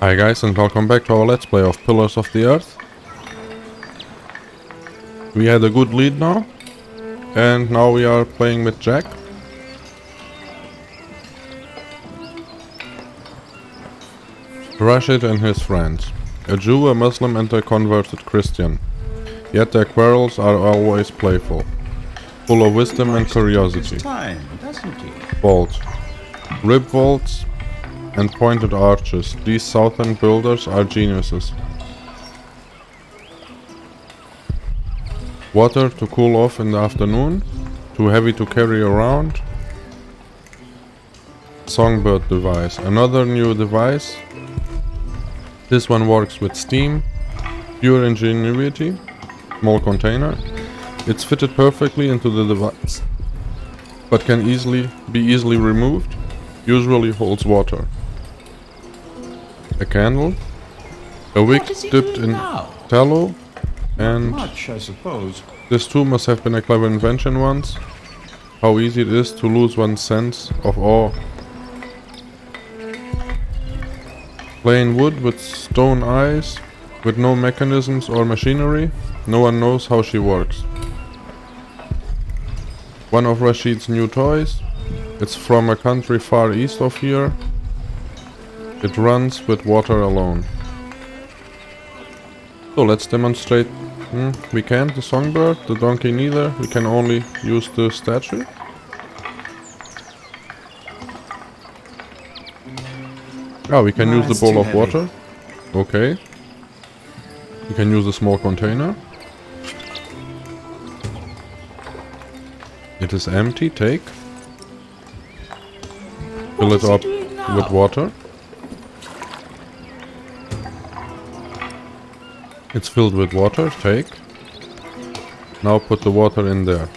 Hi guys, and welcome back to our Let's Play of Pillars of the Earth. We had a good lead now, and now we are playing with Jack. Rashid and his friends. A Jew, a Muslim and a converted Christian. Yet their quarrels are always playful, full of wisdom and curiosity. Vault. Rib vaults and pointed arches. These southern builders are geniuses. Water to cool off in the afternoon. Too heavy to carry around. Songbird device. Another new device. This one works with steam. Pure ingenuity. Small container. It's fitted perfectly into the device, but can be easily removed. Usually holds water. A candle. A wick dipped in tallow. And much, I suppose. This too must have been a clever invention once. How easy it is to lose one's sense of awe. Plain wood with stone eyes, with no mechanisms or machinery. No one knows how she works. One of Rashid's new toys. It's from a country far east of here. It runs with water alone. So let's demonstrate. We can't, the songbird, the donkey neither. We can only use the statue. Ah, we can use the bowl of water. Okay. We can use a small container. It is empty, take. Fill it up with water. It's filled with water, take. Now put the water in there.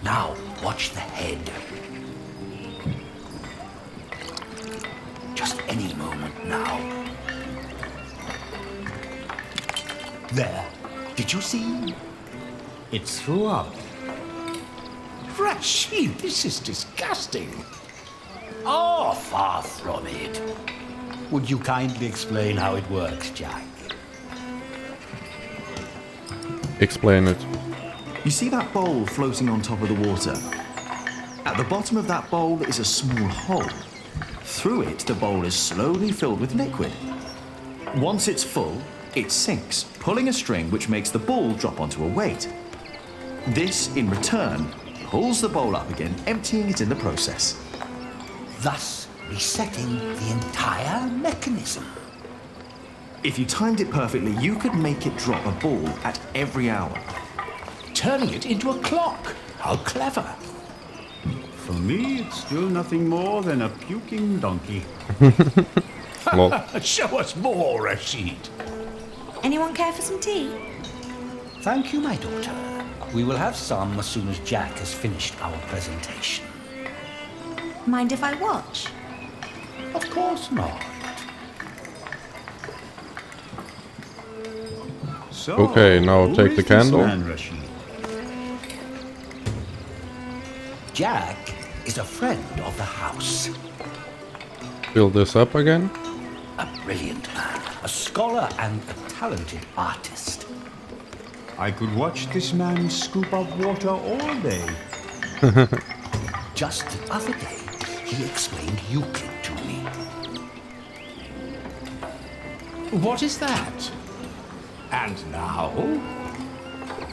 Now, watch the head. Just any moment now. There. Did you see? It's through up. Rashid, this is disgusting. Oh, far from it. Would you kindly explain how it works, Jack? Explain it. You see that bowl floating on top of the water? At the bottom of that bowl is a small hole. Through it, the bowl is slowly filled with liquid. Once it's full, it sinks, pulling a string which makes the ball drop onto a weight. This, in return, pulls the bowl up again, emptying it in the process. Thus resetting the entire mechanism. If you timed it perfectly, you could make it drop a ball at every hour. Turning it into a clock. How clever. For me, it's still nothing more than a puking donkey. Show us more, Rashid. Anyone care for some tea? Thank you, my daughter. We will have some as soon as Jack has finished our presentation. Mind if I watch? Of course not. So, Okay, now who take is the this candle. man, Rashid? Jack is a friend of the house. Fill this up again. A brilliant man, a scholar and a talented artist. I could watch this man scoop up water all day. Just the other day, he explained Euclid to me. What is that? And now?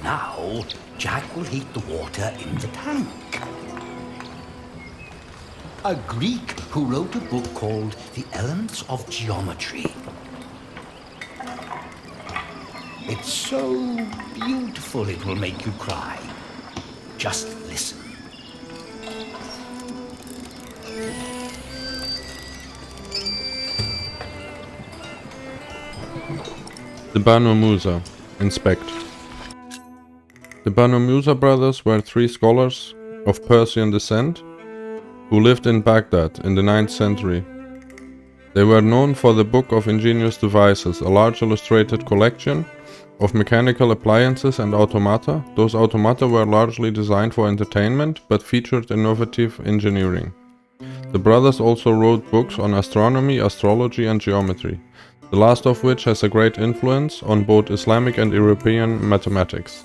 Now, Jack will heat the water in the tank. A Greek who wrote a book called The Elements of Geometry. It's so beautiful it will make you cry. Just listen. The Banu Musa. Inspect. The Banu Musa brothers were three scholars of Persian descent who lived in Baghdad in the 9th century. They were known for the Book of Ingenious Devices, a large illustrated collection of mechanical appliances and automata. Those automata were largely designed for entertainment, but featured innovative engineering. The brothers also wrote books on astronomy, astrology, and geometry, the last of which has a great influence on both Islamic and European mathematics.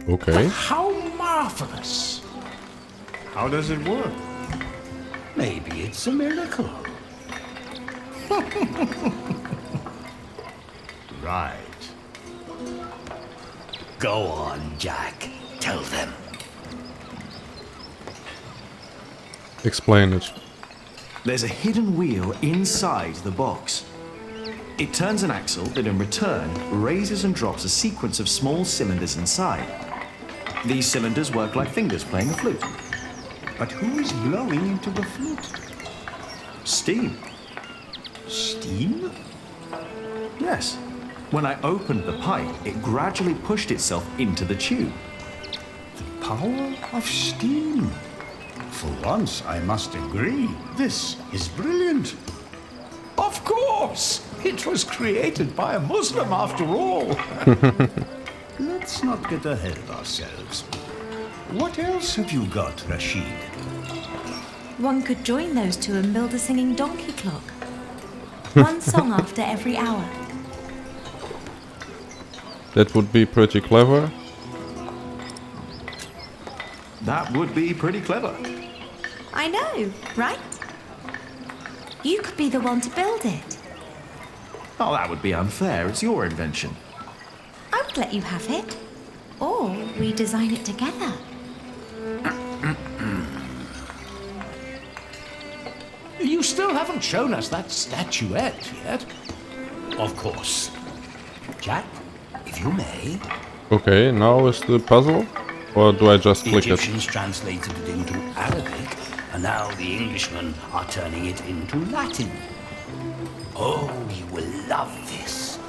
Okay. How marvelous! How does it work? Maybe it's a miracle. Right. Go on, Jack. Tell them. Explain it. There's a hidden wheel inside the box. It turns an axle that in return raises and drops a sequence of small cylinders inside. These cylinders work like fingers playing a flute. But who is blowing into the flute? Steam. Steam? Yes. When I opened the pipe, it gradually pushed itself into the tube. The power of steam. For once, I must agree, this is brilliant. Of course! It was created by a Muslim after all. Let's not get ahead of ourselves. What else have you got, Rashid? One could join those two and build a singing donkey clock. One song after every hour. That would be pretty clever. That would be pretty clever. I know, right? You could be the one to build it. Oh, that would be unfair. It's your invention. I would let you have it. Or we design it together. You still haven't shown us that statuette yet. Of course. Jack, if you may. Okay, now is the puzzle? Or do I just The click it? Egyptians translated it into Arabic, and now the Englishmen are turning it into Latin. Oh, you will love this.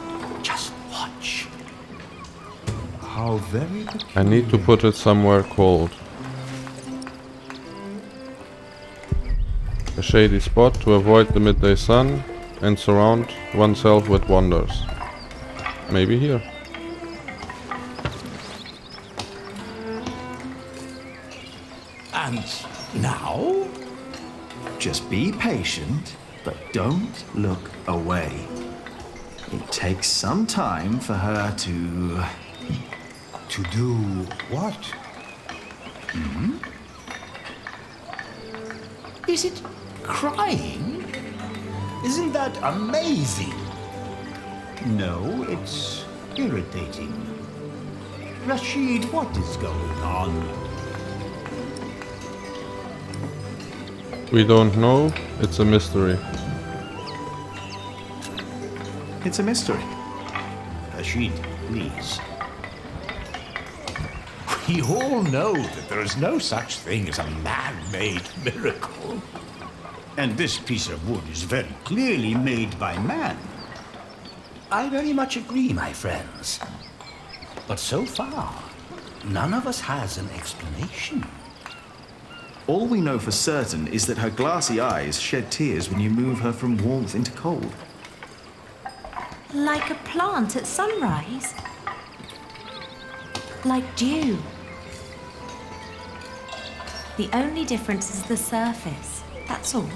Just watch. How very I need to put it somewhere cold. A shady spot to avoid the midday sun and surround oneself with wonders. Maybe here. And now? Just be patient, but don't look away. It takes some time for her to... To do what? Is it crying? Isn't that amazing? No, it's irritating. Rashid, what is going on? We don't know. It's a mystery. It's a mystery. Rashid, please. We all know that there is no such thing as a man-made miracle. And this piece of wood is very clearly made by man. I very much agree, my friends. But so far, none of us has an explanation. All we know for certain is that her glassy eyes shed tears when you move her from warmth into cold. Like a plant at sunrise. Like dew. The only difference is the surface. That's all.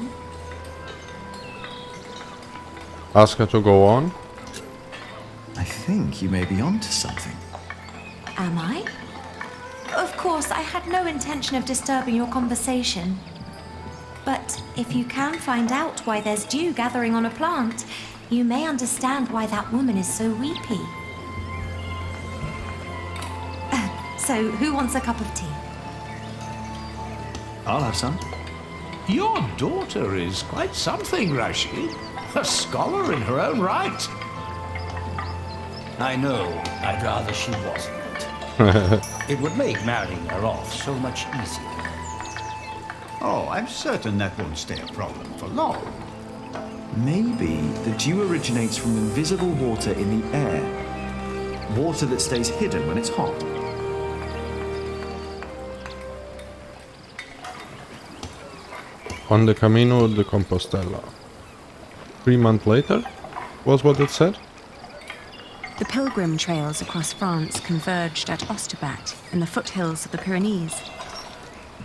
Ask her to go on. I think you may be onto something. Am I? Of course, I had no intention of disturbing your conversation. But if you can find out why there's dew gathering on a plant, you may understand why that woman is so weepy. So, who wants a cup of tea? I'll have some. Your daughter is quite something, Rashid. A scholar in her own right. I know. I'd rather she wasn't. It would make marrying her off so much easier. Oh, I'm certain that won't stay a problem for long. Maybe the dew originates from invisible water in the air. Water that stays hidden when it's hot. On the Camino de Compostela. 3 months later, was what it said. The pilgrim trails across France converged at Osterbat in the foothills of the Pyrenees.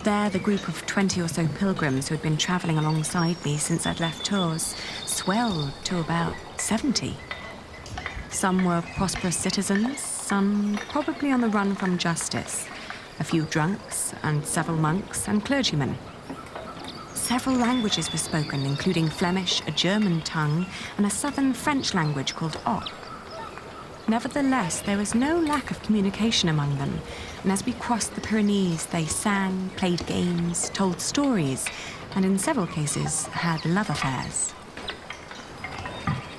There, the group of 20 or so pilgrims who had been travelling alongside me since I'd left Tours swelled to about 70. Some were prosperous citizens, some probably on the run from justice, a few drunks and several monks and clergymen. Several languages were spoken, including Flemish, a German tongue, and a southern French language called Oc. Nevertheless, there was no lack of communication among them, and as we crossed the Pyrenees, they sang, played games, told stories, and in several cases had love affairs.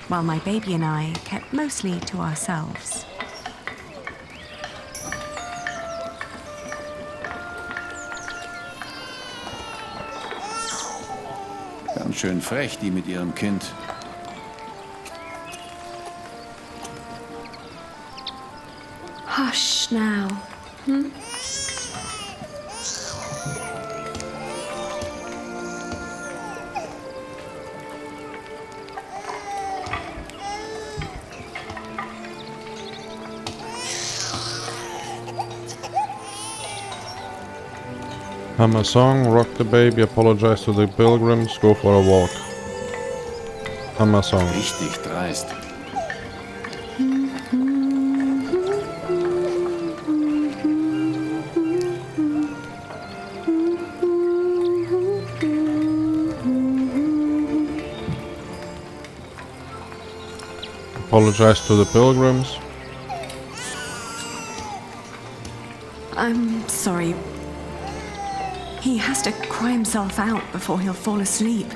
While my baby and I kept mostly to ourselves. Ganz schön frech, die mit ihrem Kind. Hush now. Hum a song, rock the baby, apologize to the pilgrims, go for a walk. Hum a song. Richtig dreist. Apologize to the pilgrims. I'm sorry. He has to cry himself out before he'll fall asleep.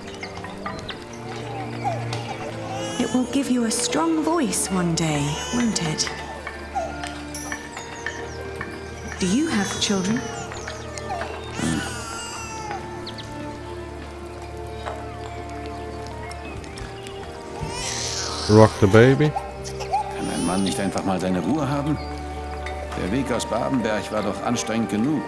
It will give you a strong voice one day, won't it? Do you have children? Rock the baby. Kann ein Mann nicht einfach mal seine Ruhe haben? Der Weg aus Babenberg war doch anstrengend genug.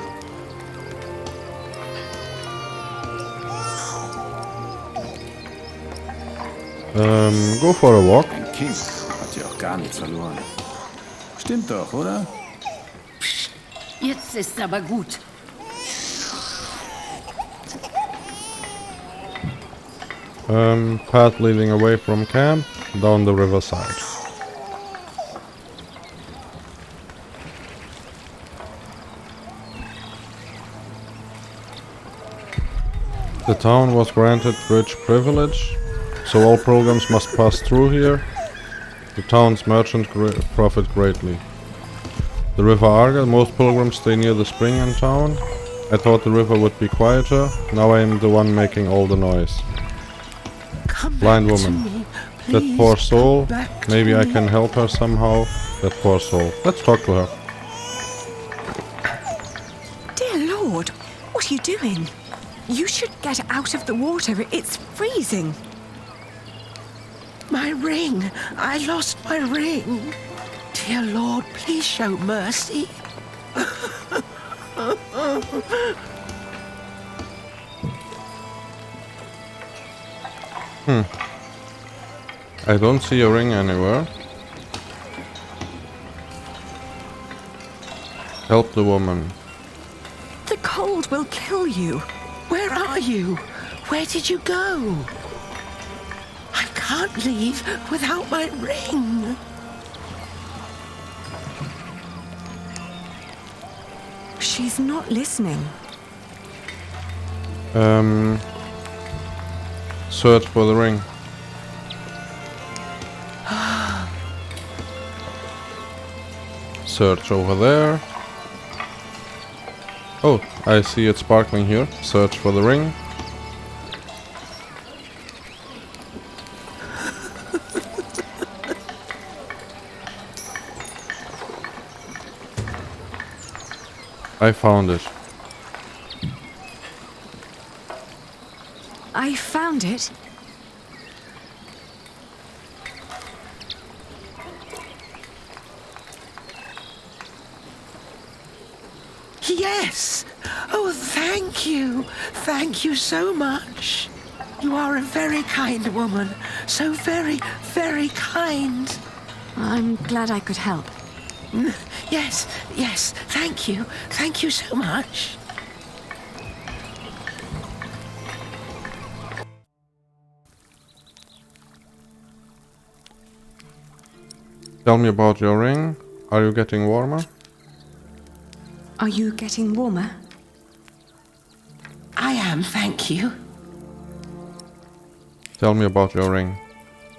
Go for a walk. Ein Kind hat ja auch gar nichts verloren. Stimmt doch, oder? Jetzt ist aber gut. Path leading away from camp, down the riverside. The town was granted bridge privilege, so all pilgrims must pass through here. The town's merchants profit greatly. The river Arga, most pilgrims stay near the spring in town. I thought the river would be quieter, now I am the one making all the noise. Come Blind back to woman. me, That please poor come soul, back to maybe I me. can help her somehow. That poor soul. Let's talk to her. Dear Lord, what are you doing? You should get out of the water. It's freezing. My ring! I lost my ring! Dear Lord, please show mercy. I don't see a ring anywhere. Help the woman. The cold will kill you. Where are you? Where did you go? I can't leave without my ring. She's not listening. Search for the ring. Search over there. Oh, I see it sparkling here. Search for the ring. I found it. I found it. Yes! Oh, thank you! Thank you so much! You are a very kind woman. So very, very kind. I'm glad I could help. Yes, yes, thank you. Thank you so much. Tell me about your ring. Are you getting warmer? Are you getting warmer? I am, thank you. Tell me about your ring.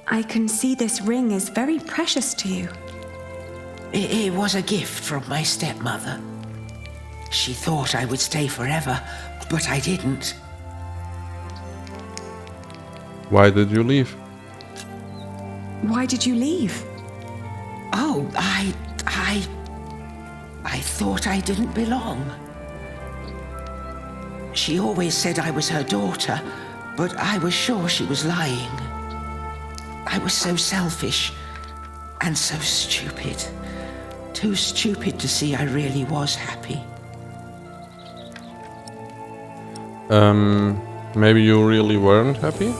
I can see this ring is very precious to you. It was a gift from my stepmother. She thought I would stay forever, but I didn't. Why did you leave? Why did you leave? Oh, I thought I didn't belong. She always said I was her daughter, but I was sure she was lying. I was so selfish and so stupid. Too stupid to see I really was happy. Maybe you really weren't happy?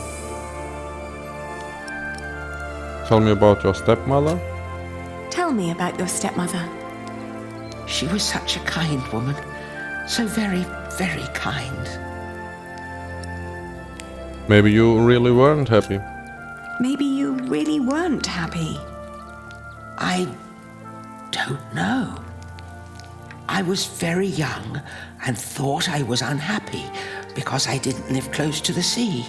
Tell me about your stepmother. Tell me about your stepmother. She was such a kind woman. So very, very kind. Maybe you really weren't happy. Maybe you really weren't happy. I don't know. I was very young and thought I was unhappy because I didn't live close to the sea.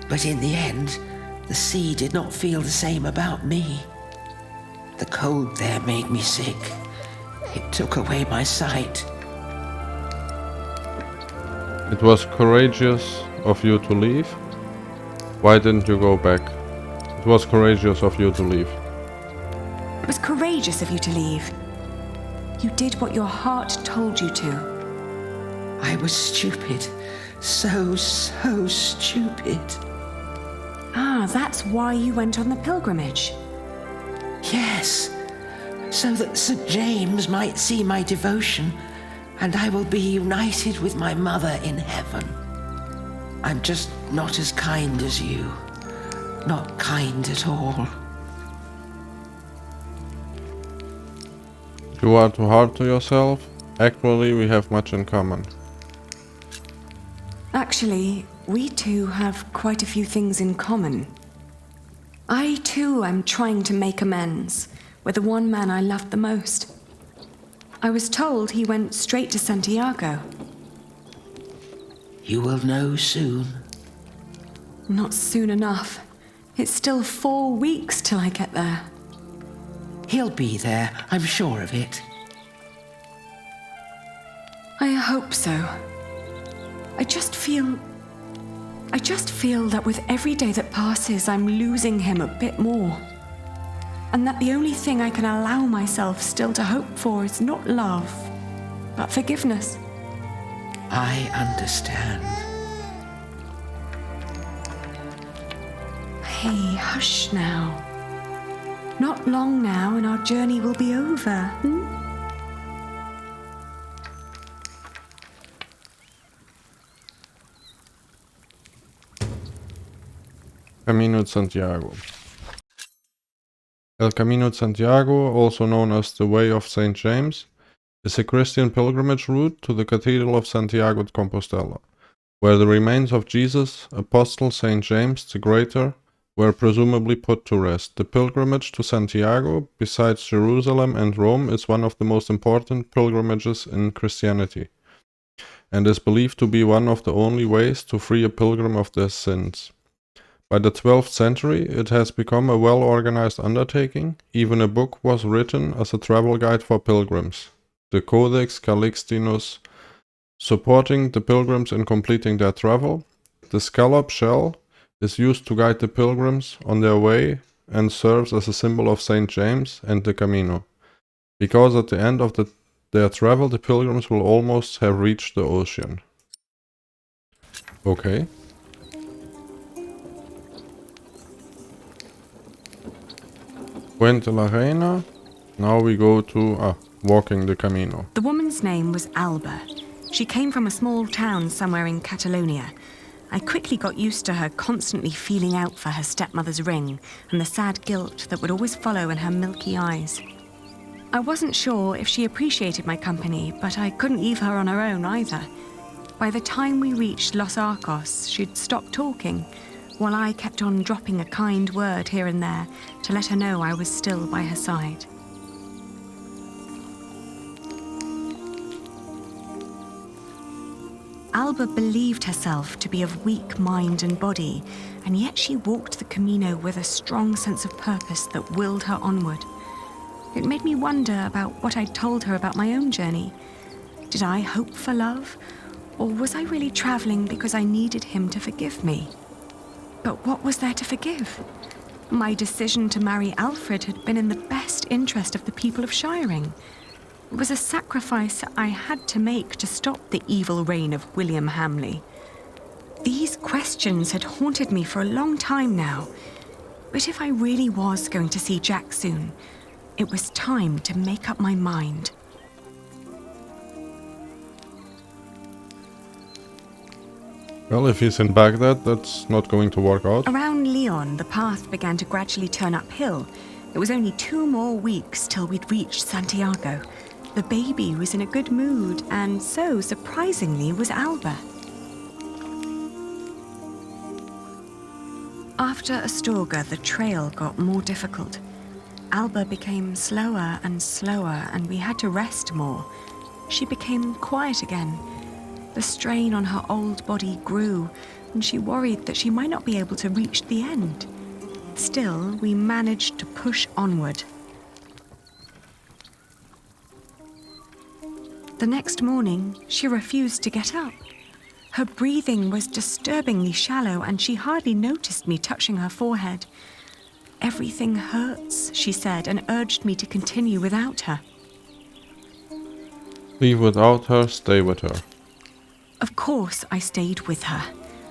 But in the end, the sea did not feel the same about me. The cold there made me sick. It took away my sight. It was courageous of you to leave. Why didn't you go back? It was courageous of you to leave. It was courageous of you to leave. You did what your heart told you to. I was stupid. So stupid. Ah, that's why you went on the pilgrimage. Yes, so that St. James might see my devotion and I will be united with my mother in heaven. I'm just not as kind as you. Not kind at all. You are too hard to yourself. Actually, we have much in common. Actually, we two have quite a few things in common. I too am trying to make amends with the one man I loved the most. I was told he went straight to Santiago. You will know soon. Not soon enough. It's still 4 weeks till I get there. He'll be there, I'm sure of it. I hope so. I just feel that with every day that passes, I'm losing him a bit more. And that the only thing I can allow myself still to hope for is not love, but forgiveness. I understand. Hey, hush now. Not long now and our journey will be over, Camino de Santiago. El Camino de Santiago, also known as the Way of St. James, is a Christian pilgrimage route to the Cathedral of Santiago de Compostela, where the remains of Jesus' apostle St. James the Greater were presumably put to rest. The pilgrimage to Santiago, besides Jerusalem and Rome, is one of the most important pilgrimages in Christianity, and is believed to be one of the only ways to free a pilgrim of their sins. By the 12th century, it has become a well-organized undertaking. Even a book was written as a travel guide for pilgrims, the Codex Calixtinus, supporting the pilgrims in completing their travel. The scallop shell is used to guide the pilgrims on their way and serves as a symbol of St. James and the Camino, because at the end of their travel, the pilgrims will almost have reached the ocean. Okay. Puente la Reina. Now we go to walking the Camino. The woman's name was Alba. She came from a small town somewhere in Catalonia, I quickly got used to her constantly feeling out for her stepmother's ring and the sad guilt that would always follow in her milky eyes. I wasn't sure if she appreciated my company, but I couldn't leave her on her own either. By the time we reached Los Arcos, she'd stopped talking, while I kept on dropping a kind word here and there to let her know I was still by her side. Alba believed herself to be of weak mind and body, and yet she walked the Camino with a strong sense of purpose that willed her onward. It made me wonder about what I'd told her about my own journey. Did I hope for love, or was I really traveling because I needed him to forgive me? But what was there to forgive? My decision to marry Alfred had been in the best interest of the people of Shiring. It was a sacrifice I had to make to stop the evil reign of William Hamley. These questions had haunted me for a long time now. But if I really was going to see Jack soon, it was time to make up my mind. Well, if he's in Baghdad, that's not going to work out. Around Lyon, the path began to gradually turn uphill. It was only 2 more weeks till we'd reached Santiago. The baby was in a good mood, and so, surprisingly, was Alba. After Astorga, the trail got more difficult. Alba became slower and slower, and we had to rest more. She became quiet again. The strain on her old body grew, and she worried that she might not be able to reach the end. Still, we managed to push onward. The next morning, she refused to get up. Her breathing was disturbingly shallow, and she hardly noticed me touching her forehead. Everything hurts, she said, and urged me to continue without her. Leave without her, stay with her. Of course, I stayed with her.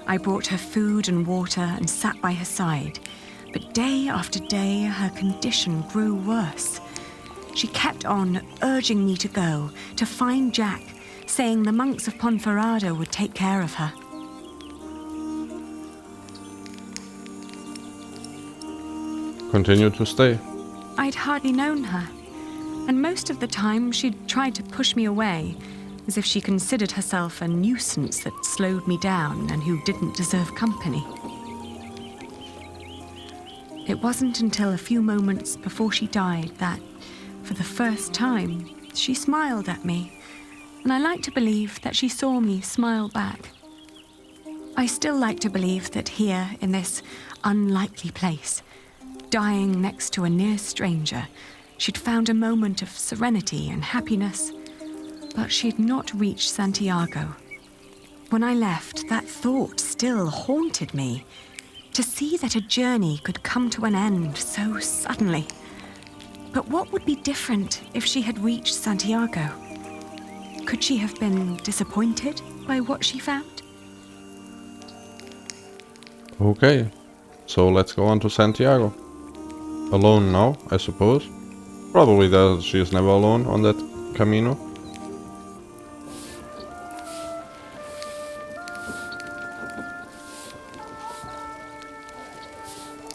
I brought her food and water and sat by her side. But day after day, her condition grew worse. She kept on urging me to go, to find Jack, saying the monks of Ponferrada would take care of her. Continue to stay. I'd hardly known her, and most of the time she'd tried to push me away, as if she considered herself a nuisance that slowed me down and who didn't deserve company. It wasn't until a few moments before she died that, for the first time, she smiled at me, and I like to believe that she saw me smile back. I still like to believe that here, in this unlikely place, dying next to a near stranger, she'd found a moment of serenity and happiness, but she'd not reached Santiago. When I left, that thought still haunted me. To see that a journey could come to an end so suddenly. But what would be different if she had reached Santiago? Could she have been disappointed by what she found? Okay, so let's go on to Santiago. Alone now, I suppose. Probably that she is never alone on that Camino.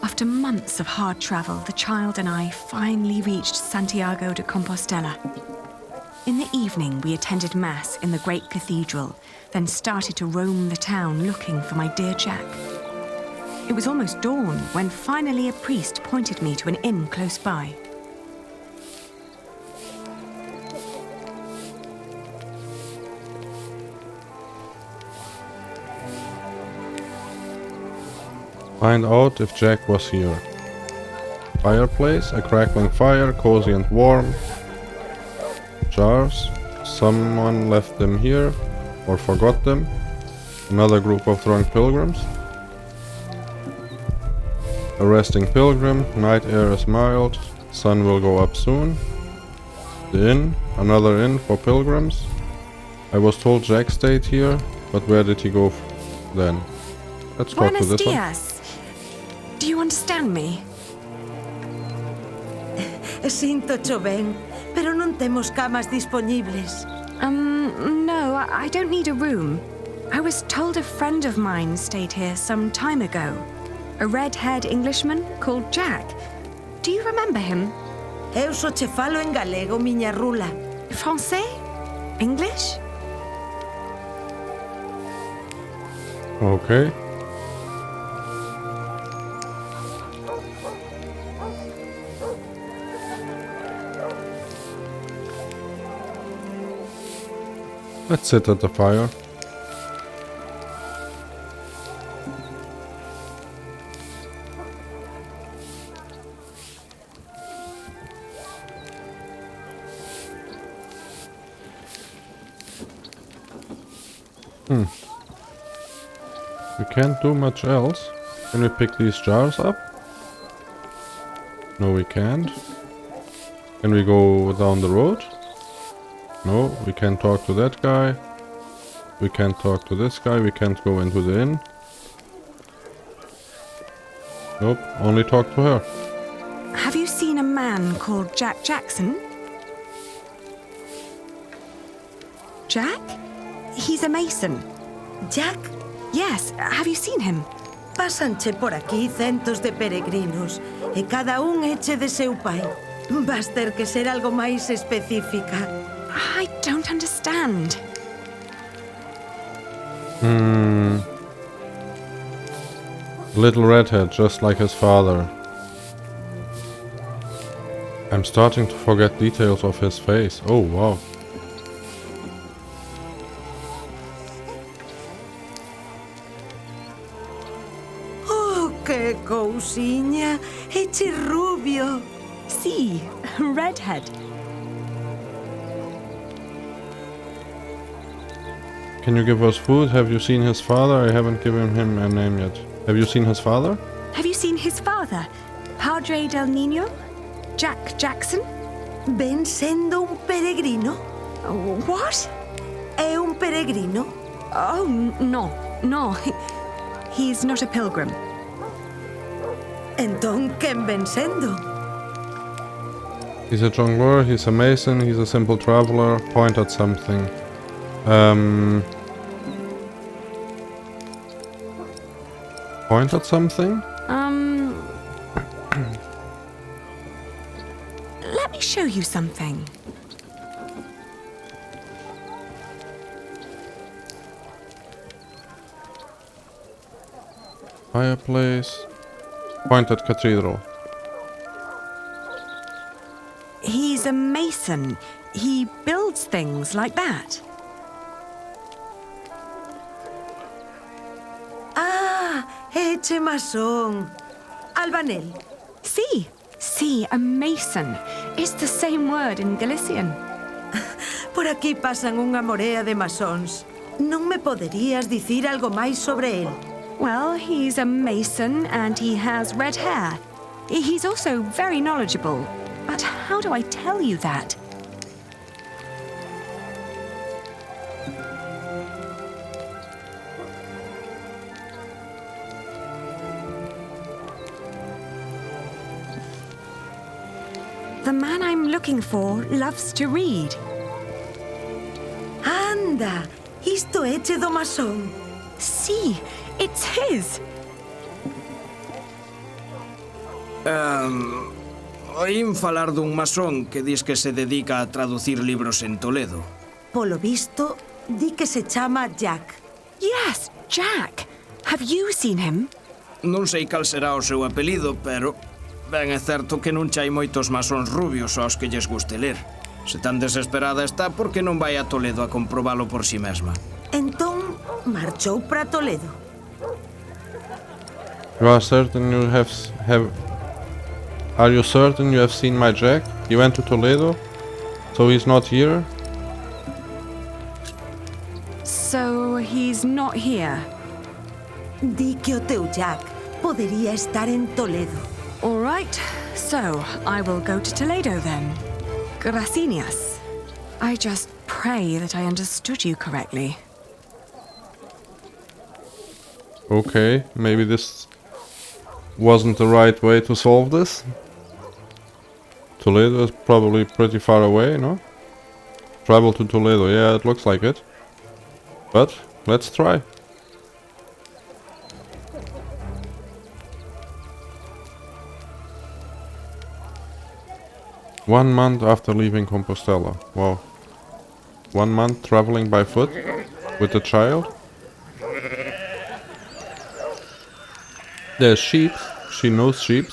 After months of hard travel, the child and I finally reached Santiago de Compostela. In the evening, we attended Mass in the great cathedral, then started to roam the town looking for my dear Jack. It was almost dawn when finally a priest pointed me to an inn close by. Find out if Jack was here. Fireplace, a crackling fire, cozy and warm. Jars, someone left them here or forgot them. Another group of drunk pilgrims. A resting pilgrim, night air is mild, sun will go up soon. The inn, another inn for pilgrims. I was told Jack stayed here, but where did he go then? Let's go to Buenos this one. dias. Do you understand me? Sinto ben, pero non temos camas dispoñibles. No, I don't need a room. I was told a friend of mine stayed here some time ago. A red-haired Englishman called Jack. Do you remember him? Eu só che falo en galego, miña rula. Francais? English? Okay. Let's sit at the fire. We can't do much else. Can we pick these jars up? No, we can't. Can we go down the road? No, we can't talk to that guy. We can't talk to this guy. We can't go into the inn. Nope, only talk to her. Have you seen a man called Jack Jackson? Jack? He's a mason. Jack, Yes, have you seen him? pásanche por aquí centos de peregrinos e cada un eche de seu pai. Vas ter que ser algo máis específica. I don't understand. Little redhead, just like his father. I'm starting to forget details of his face. Oh, wow. Oh, que cousiña! Eche rubio! See, redhead. Can you give us food? Have you seen his father? I haven't given him a name yet. Have you seen his father? Have you seen his father? Padre del Niño? Jack Jackson? Ven sendo un peregrino? What? É un peregrino? Oh, no. He's not a pilgrim. Entón, quen ven sendo? He's a jongleur, he's a mason, he's a simple traveler. Point at something. Point at something? Let me show you something. Fireplace. Point at cathedral. He's a mason. He builds things like that. Ah, eche masón. Albanel. See, a mason. It's the same word in Galician. Por aquí pasan unha morea de masóns. Non me poderías dicir algo máis sobre el? Well, he's a mason and he has red hair. He's also very knowledgeable. But how do I tell you that? The man I'm looking for loves to read. Anda, isto eche do masón. See, it's his. Oín falar dun masón que dis que se dedica a traducir libros en Toledo. Polo visto, di que se chama Jack. Yes, Jack. Have you seen him? Non sei cal será o seu apelido, pero ben é certo que non chai moitos masóns rubios aos que lles guste ler. Se tan desesperada está, por que non vai a Toledo a comprobalo por si mesma? Entón, marchou para Toledo. You are certain you have... Are you certain you have seen my Jack? He went to Toledo? So he's not here? So he's not here. Di que o teu Jack podería estar en Toledo. All right, so I will go to Toledo then. Gracias. I just pray that I understood you correctly. Okay, maybe this wasn't the right way to solve this. Toledo is probably pretty far away, no? Travel to Toledo, yeah, it looks like it. But let's try. One month after leaving Compostela. Wow. 1 month traveling by foot with a child. There's sheep. She knows sheep.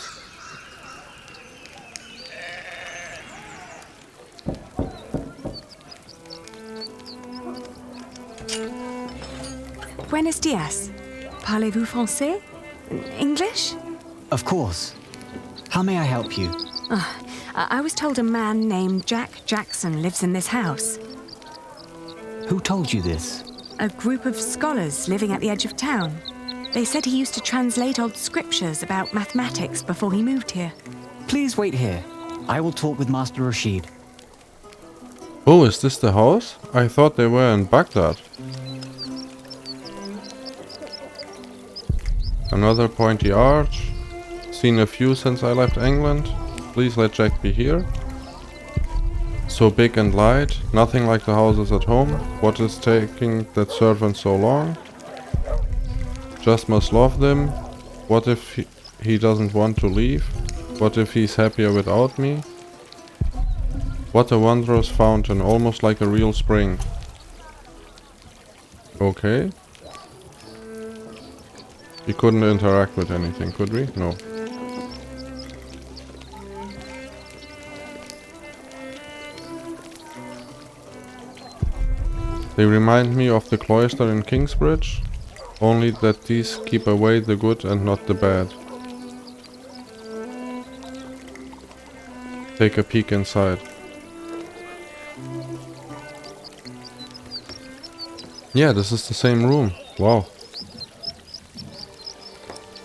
Buenos dias. Parlez-vous français? English? Of course. How may I help you? I was told a man named Jack Jackson lives in this house. Who told you this? A group of scholars living at the edge of town. They said he used to translate old scriptures about mathematics before he moved here. Please wait here. I will talk with Master Rashid. Oh, is this the house? I thought they were in Baghdad. Another pointy arch. Seen a few since I left England. Please let Jack be here. So big and light. Nothing like the houses at home. What is taking that servant so long? Just must love them. What if he doesn't want to leave? What if he's happier without me? What a wondrous fountain, almost like a real spring. Okay. We couldn't interact with anything, could we? No. They remind me of the cloister in Kingsbridge, only that these keep away the good and not the bad. Take a peek inside. Yeah, this is the same room. Wow.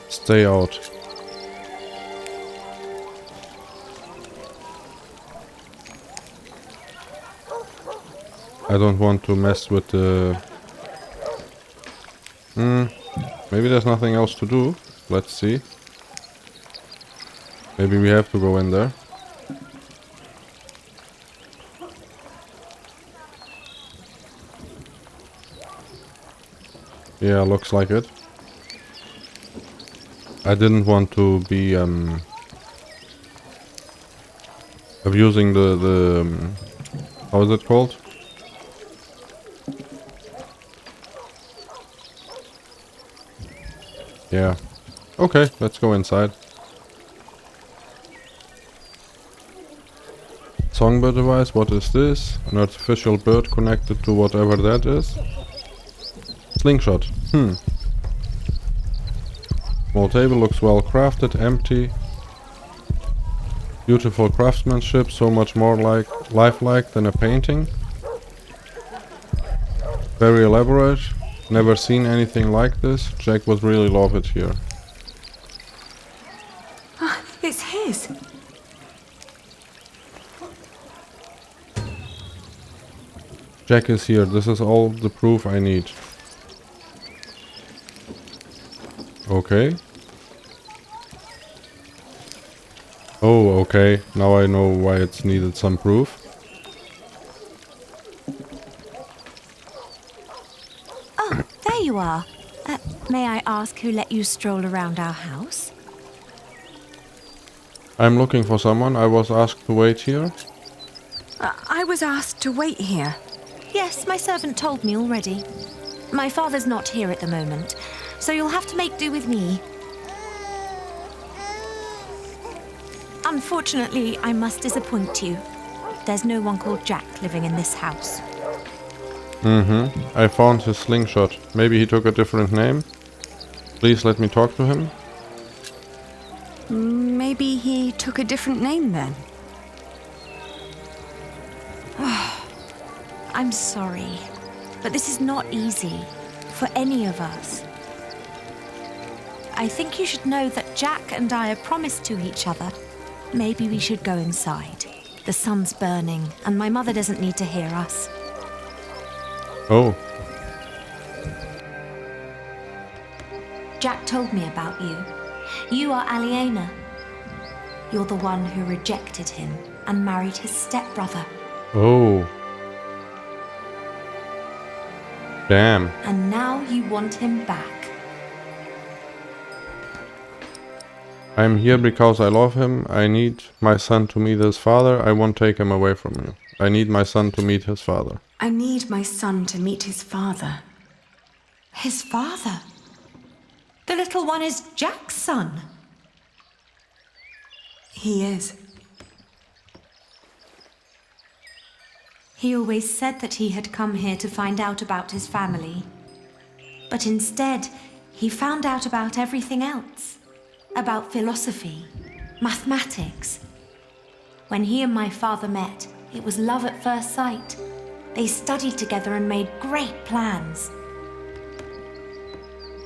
Stay out. I don't want to mess with the... Maybe there's nothing else to do. Let's see. Maybe we have to go in there. Yeah, looks like it. I didn't want to be abusing the how is it called? Yeah. Okay, let's go inside. Songbird device, what is this? An artificial bird connected to whatever that is. Slingshot. Small table looks well crafted, empty. Beautiful craftsmanship, so much more lifelike than a painting. Very elaborate. Never seen anything like this. Jack would really love it here. It's his. Jack is here. This is all the proof I need. Okay. Oh, okay. Now I know why it's needed some proof. Oh, there you are. May I ask who let you stroll around our house? I'm looking for someone. I was asked to wait here. I was asked to wait here. Yes, my servant told me already. My father's not here at the moment, so you'll have to make do with me. Unfortunately, I must disappoint you. There's no one called Jack living in this house. I found his slingshot. Maybe he took a different name. Please let me talk to him. Maybe he took a different name then. I'm sorry, but this is not easy for any of us. I think you should know that Jack and I are promised to each other. Maybe we should go inside. The sun's burning, and my mother doesn't need to hear us. Oh. Jack told me about you. You are Aliena. You're the one who rejected him and married his stepbrother. Oh. Damn. And now you want him back. I'm here because I love him. I need my son to meet his father. I won't take him away from you. I need my son to meet his father. I need my son to meet his father. His father? The little one is Jack's son. He is. He always said that he had come here to find out about his family. But instead, he found out about everything else. About philosophy, mathematics. When he and my father met, it was love at first sight. They studied together and made great plans.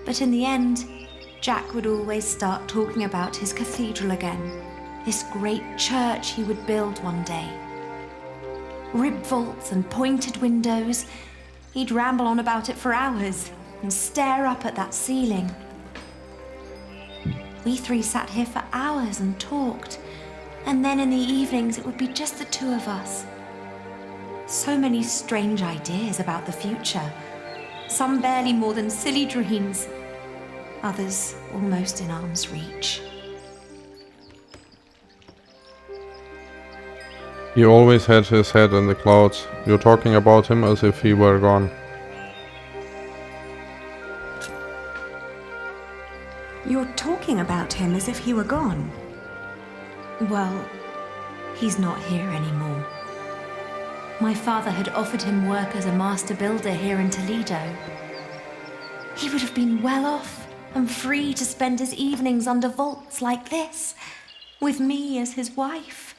But in the end, Jack would always start talking about his cathedral again. This great church he would build one day. Rib vaults and pointed windows. He'd ramble on about it for hours and stare up at that ceiling. We three sat here for hours and talked, and then in the evenings it would be just the two of us. So many strange ideas about the future. Some barely more than silly dreams. Others almost in arm's reach. He always had his head in the clouds. You're talking about him as if he were gone. You're talking about him as if he were gone. Well, he's not here anymore. My father had offered him work as a master builder here in Toledo. He would have been well off and free to spend his evenings under vaults like this, with me as his wife.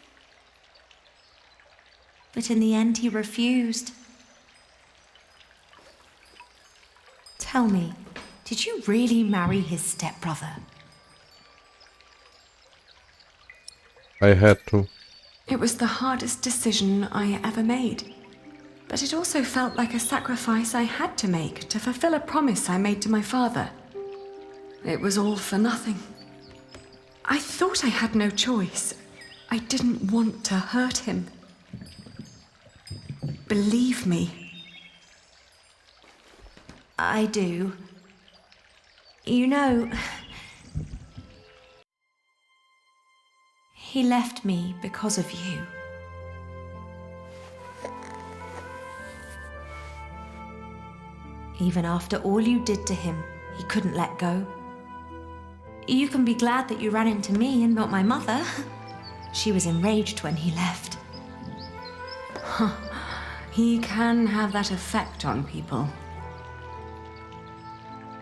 But in the end, he refused. Tell me, did you really marry his stepbrother? I had to. It was the hardest decision I ever made. But it also felt like a sacrifice I had to make to fulfill a promise I made to my father. It was all for nothing. I thought I had no choice. I didn't want to hurt him. Believe me. I do. You know, he left me because of you. Even after all you did to him, he couldn't let go. You can be glad that you ran into me and not my mother. She was enraged when he left. He can have that effect on people.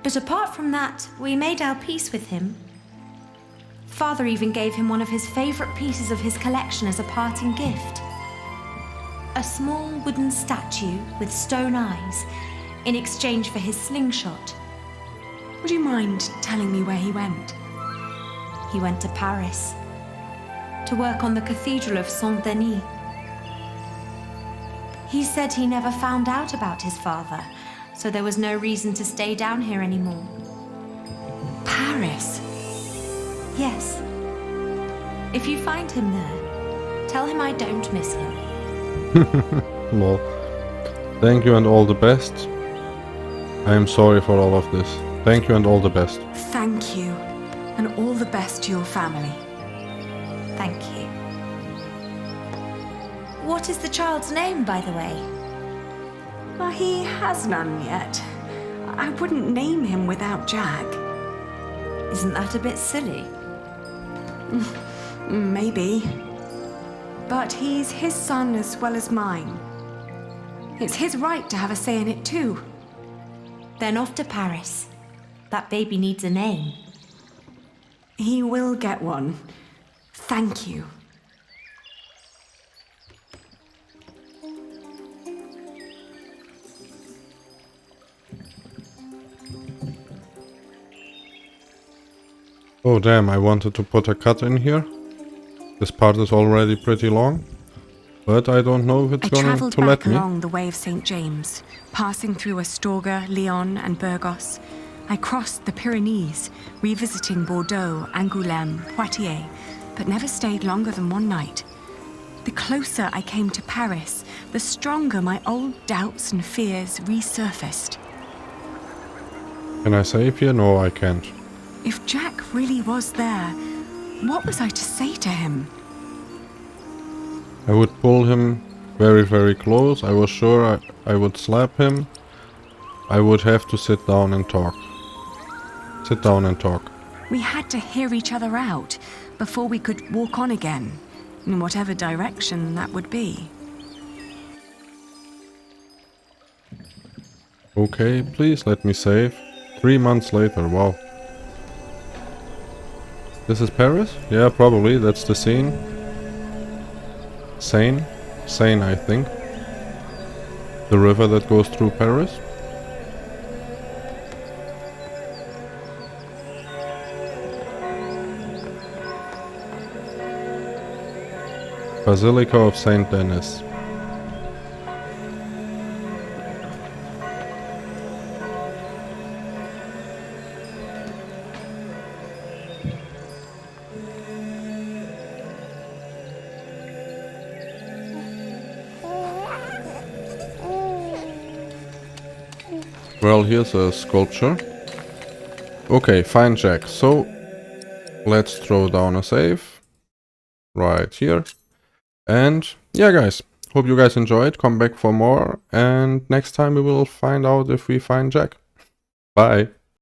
But apart from that, we made our peace with him. Father even gave him one of his favorite pieces of his collection as a parting gift. A small wooden statue with stone eyes in exchange for his slingshot. Would you mind telling me where he went? He went to Paris to work on the Cathedral of Saint-Denis. He said he never found out about his father, so there was no reason to stay down here anymore. Paris? Yes. If you find him there, tell him I don't miss him. Well, thank you and all the best. I am sorry for all of this. Thank you and all the best. Thank you, and all the best to your family. Thank you. What is the child's name, by the way? Well, he has none yet. I wouldn't name him without Jack. Isn't that a bit silly? Maybe. But he's his son as well as mine. It's his right to have a say in it too. Then off to Paris. That baby needs a name. He will get one. Thank you. Oh damn, I wanted to put a cut in here. This part is already pretty long. But I don't know if it's going to let me. I travelled back along the way of St. James, passing through Astorga, Lyon and Burgos. I crossed the Pyrenees, revisiting Bordeaux, Angoulême, Poitiers, but never stayed longer than one night. The closer I came to Paris, the stronger my old doubts and fears resurfaced. Can I save here? No, I can't. If Jack really was there, what was I to say to him? I would pull him very, very close. I was sure I would slap him. I would have to sit down and talk. Sit down and talk. We had to hear each other out before we could walk on again, in whatever direction that would be. Okay, please let me save. 3 months later, wow. This is Paris? Yeah, probably, that's the scene. Seine? Seine, I think. The river that goes through Paris. Basilica of Saint Denis. Well, here's a sculpture. Okay, fine, Jack. So, let's throw down a save. Right here. And, yeah, guys. Hope you guys enjoyed. Come back for more. And next time we will find out if we find Jack. Bye.